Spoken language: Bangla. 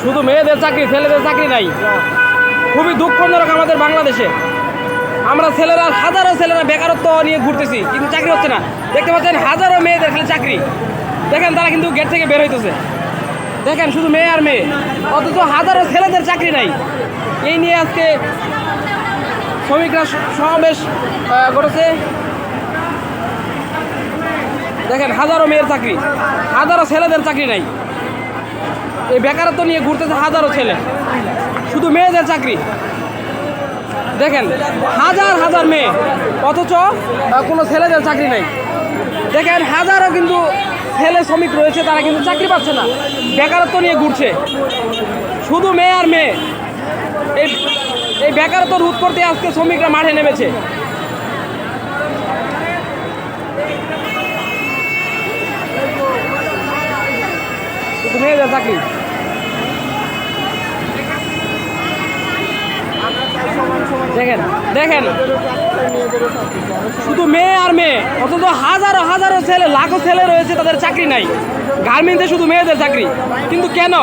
শুধু মেয়েদের চাকরি, ছেলেদের চাকরি নাই। খুবই দুঃখজনক আমাদের বাংলাদেশে। আমরা ছেলেরা, হাজারো ছেলেরা বেকারত্ব নিয়ে ঘুরতেছি, কিন্তু চাকরি হচ্ছে না। দেখতে পাচ্ছেন হাজারো মেয়েদের খালি চাকরি। দেখেন তারা কিন্তু গেট থেকে বের হইতেছে। দেখেন শুধু মেয়ে আর মেয়ে, অথচ হাজারো ছেলেদের চাকরি নাই। এই নিয়ে আজকে শ্রমিকরা সমাবেশ করেছে। দেখেন হাজারো মেয়ের চাকরি, হাজারো ছেলেদের চাকরি নাই। এই বেকারত্ব নিয়ে ঘুরতেছে হাজারো ছেলে, শুধু মেয়েদের চাকরি। দেখেন হাজার হাজার মেয়ে, অথচ কোনো ছেলেদের চাকরি নাই। দেখেন হাজারো কিন্তু ছেলে শ্রমিক রয়েছে, তারা কিন্তু চাকরি পাচ্ছে না, বেকারত্ব নিয়ে ঘুরছে। শুধু মেয়ে আর মেয়ে। এই বেকারত্ব রোধ করতে আজকে শ্রমিকরা মাঠে নেমেছে। শুধু মেয়েদের চাকরি। দেখেন দেখেন শুধু মেয়ে আর মেয়ে, অথচ হাজারো হাজারো ছেলে, লাখো ছেলে রয়েছে, তাদের চাকরি নাই। গার্মেন্টসে শুধু মেয়েদের চাকরি, কিন্তু কেন?